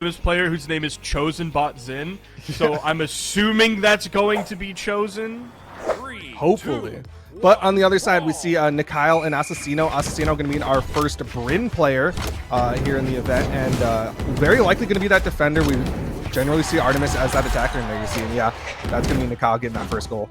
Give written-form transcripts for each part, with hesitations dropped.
player whose name is Chhosen bot Zin. So I'm assuming that's going to be Chhosen. Hopefully. But on the other side, we see Nikyle and Asesino. Asesino going to be our first Bryn player here in the event, and very likely going to be that defender. We generally see Artemis as that attacker in there, you see. And yeah, that's going to be Nikyle getting that first goal.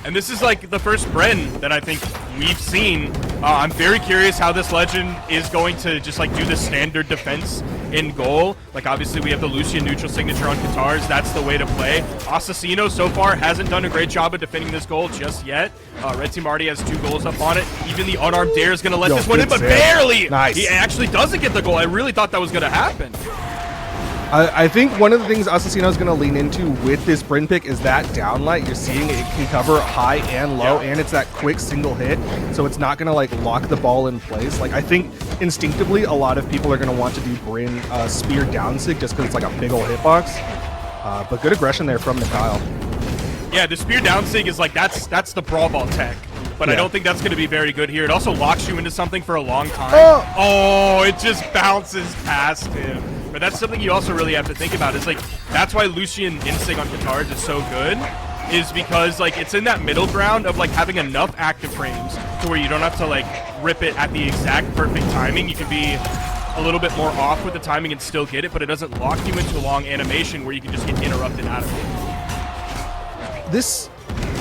And this is like the first Bryn that I think we've seen. I'm very curious how this legend is going to just like do the standard defense in goal. Like obviously we have the Lucian neutral signature on Katars. That's the way to play. Asesino so far hasn't done a great job of defending this goal just yet. Red team already has 2 goals up on it. Even the unarmed Dare is going to let this one in, but barely. Nice. He actually doesn't get the goal. I really thought that was going to happen. I think one of the things Asesino is going to lean into with this Bryn pick is that downlight. You're seeing it can cover high and low, and it's that quick single hit, so it's not going to like lock the ball in place. Like I think instinctively a lot of people are going to want to do Bryn spear down sig just because it's like a big old hitbox. But good aggression there from Nikyle. Yeah, the spear down sig is like that's the Brawlhalla tech. But yeah. I don't think that's going to be very good here. It also locks you into something for a long time. Oh, it just bounces past him. But that's something you also really have to think about. Is like that's why Lucian Insig on Katars is so good, is because like it's in that middle ground of like having enough active frames to where you don't have to like rip it at the exact perfect timing. You can be a little bit more off with the timing and still get it, but it doesn't lock you into a long animation where you can just get interrupted out of it. This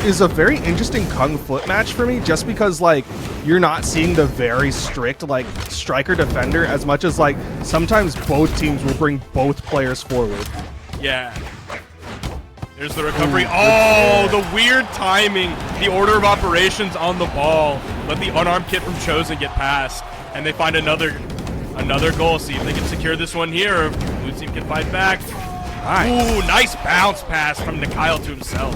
is a very interesting Kung foot match for me, just because like you're not seeing the very strict like striker defender as much as like sometimes both teams will bring both players forward. Yeah. There's the recovery. Oh, the weird timing. The order of operations on the ball. Let the unarmed kid from Chhosen get past, and they find another goal. See if they can secure this one here, or if blue team can fight back. Nice. Ooh, nice bounce pass from Nikyle to himself.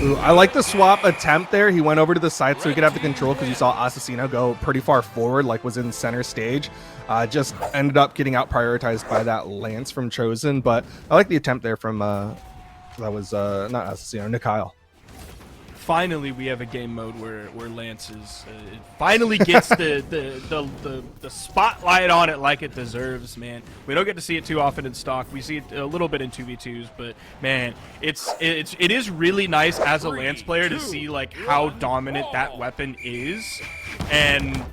Ooh, I like the swap attempt there. He went over to the side so he could have the control, because you saw Asesino go pretty far forward, like was in center stage. Just ended up getting out prioritized by that lance from Chhosen, but I like the attempt there from that was not Asesino, Nikyle. Finally, we have a game mode where Lance is finally gets the spotlight on it like it deserves, man. We don't get to see it too often in stock. We see it a little bit in 2v2s, but man, it is really nice as a Lance player to see like how dominant that weapon is, and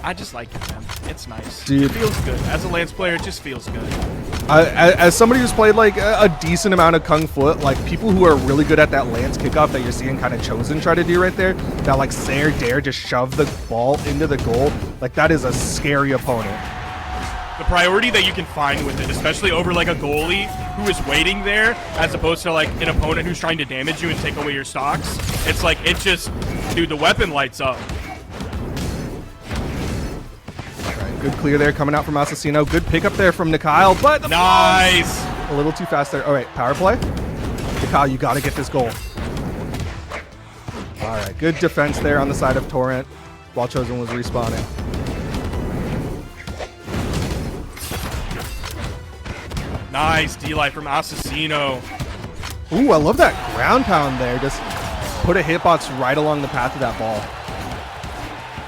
I just like it, man. It's nice. Dude. It feels good. As a Lance player, it just feels good. As somebody who's played like a decent amount of Kung foot, like people who are really good at that Lance kickoff that you're seeing kind of Chhosen try to do right there, that like dare just shove the ball into the goal, like that is a scary opponent. The priority that you can find with it, especially over like a goalie who is waiting there, as opposed to like an opponent who's trying to damage you and take away your stocks, it's like it just, dude, the weapon lights up. Good clear there coming out from Asesino. Good pickup there from Nikyle, but nice. A little too fast there. All right, power play. Nikyle, you got to get this goal. All right, good defense there on the side of Torrent while Chhosen was respawning. Nice D-light from Asesino. Ooh, I love that ground pound there. Just put a hitbox right along the path of that ball.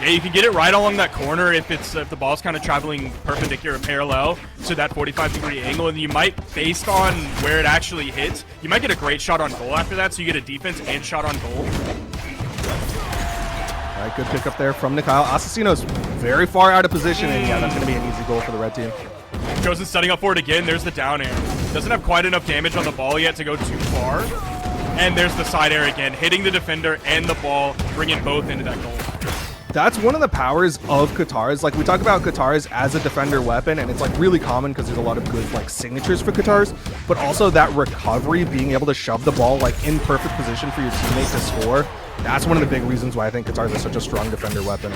Yeah, you can get it right along that corner if the ball's kind of traveling perpendicular or parallel to that 45-degree angle, and you might, based on where it actually hits, you might get a great shot on goal after that, so you get a defense and shot on goal. All right, good pickup there from Nikyle. Asesino's very far out of position, and yeah, that's going to be an easy goal for the red team. Chhosen setting up for it again. There's the down air. Doesn't have quite enough damage on the ball yet to go too far. And there's the side air again, hitting the defender and the ball, bringing both into that goal. That's one of the powers of Katars. Like we talk about Katars as a defender weapon, and it's like really common because there's a lot of good like signatures for Katars, but also that recovery, being able to shove the ball like in perfect position for your teammate to score. That's one of the big reasons why I think Katars is such a strong defender weapon.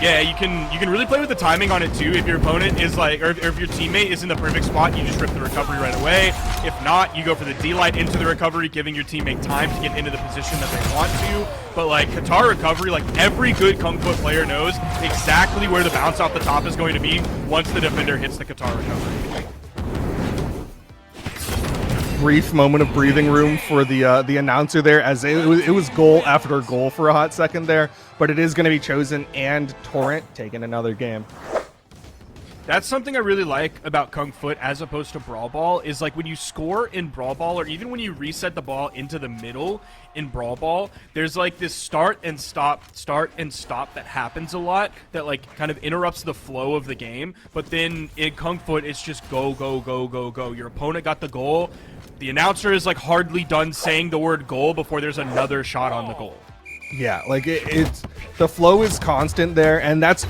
Yeah, you can really play with the timing on it too. If your opponent is like, or if your teammate is in the perfect spot, you just rip the recovery right away. If not, you go for the D-light into the recovery, giving your teammate time to get into the position that they want to. But like Katar recovery, like every good Kung Fu player knows exactly where the bounce off the top is going to be once the defender hits the Katar recovery. Brief moment of breathing room for the announcer there, as it was goal after goal for a hot second there, but it is going to be Chhosen and Torrent taking another game. That's something I really like about Kung Foot as opposed to Brawl Ball is like when you score in Brawl Ball or even when you reset the ball into the middle in Brawl Ball, there's like this start and stop that happens a lot that like kind of interrupts the flow of the game. But then in Kung Foot, it's just go, go, go, go, go. Your opponent got the goal. The announcer is like hardly done saying the word goal before there's another shot on the goal. Yeah, like it's the flow is constant there, and that's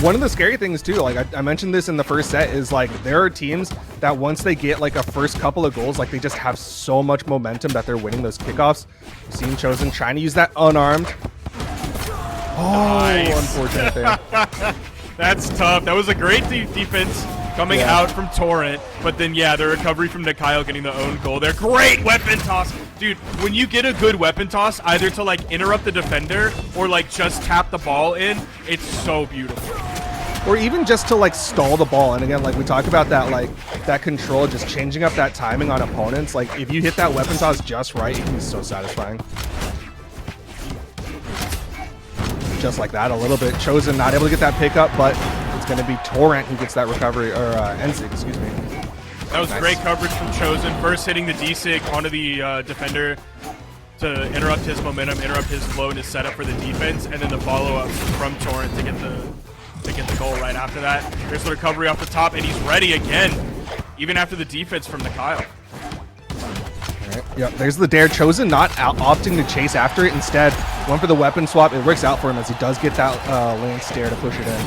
one of the scary things too. Like I mentioned this in the first set is like there are teams that once they get like a first couple of goals, like they just have so much momentum that they're winning those kickoffs. You've seen Chhosen trying to use that unarmed. Oh, Nice. unfortunate there. That's tough. That was a great defense coming out from Torrent, but then yeah, the recovery from Nikyle getting the own goal there. Great weapon toss. Dude, when you get a good weapon toss, either to like interrupt the defender or like just tap the ball in, it's so beautiful. Or even just to like stall the ball. And again, like we talk about that, like that control, just changing up that timing on opponents. Like if you hit that weapon toss just right, it can be so satisfying. Just like that a little bit. Chhosen not able to get that pickup, but it's going to be Torrent who gets that recovery, or NSIG, excuse me. That was great coverage from Chhosen. First hitting the D-Sig onto the defender to interrupt his momentum, interrupt his flow and his setup for the defense, and then the follow-up from Torrent to get the goal right after that. There's the recovery off the top, and he's ready again, even after the defense from Nikyle. Yep, there's the dare. Chhosen not opting to chase after it. Instead, went for the weapon swap. It works out for him as he does get that Lance dare to push it in.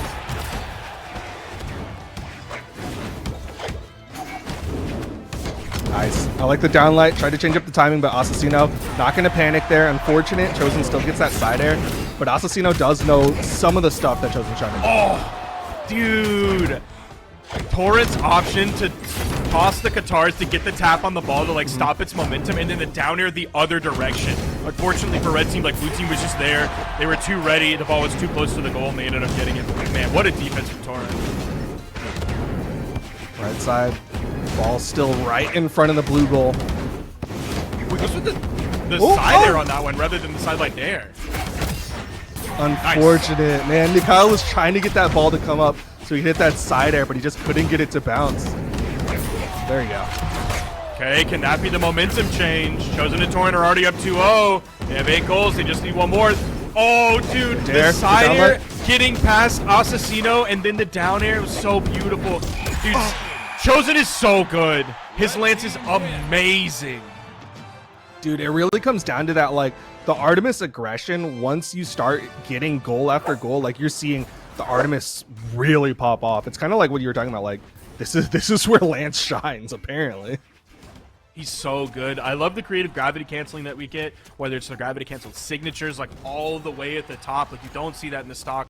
Nice. I like the downlight. Tried to change up the timing, but Asesino not going to panic there. Unfortunate. Chhosen still gets that side air, but Asesino does know some of the stuff that Chhosen's trying to do. Oh, dude. Torrent's option to toss the Katars to get the tap on the ball to like stop its momentum, and then the down air the other direction. Unfortunately for red team, like blue team was just there. They were too ready. The ball was too close to the goal, and they ended up getting it. Man, what a defense from Torrent. Right side. Ball still right in front of the blue goal. We goes with the side air on that one rather than the sideline dare. Unfortunate, nice. Man. Nikyle was trying to get that ball to come up so he hit that side air, but he just couldn't get it to bounce. There you go. Okay, can that be the momentum change? Chhosen and Torrent are already up 2-0. They have 8 goals. They just need one more. Oh, dude, the side air getting past Asesino and then the down air was so beautiful. Dude, Chhosen is so good. His lance is amazing. Dude, it really comes down to that, like, the Artemis aggression. Once you start getting goal after goal, like, you're seeing the Artemis really pop off. It's kind of like what you were talking about, like, this is where Lance shines, apparently. He's so good. I love the creative gravity canceling that we get, whether it's the gravity canceled signatures, like all the way at the top. Like, you don't see that in the stock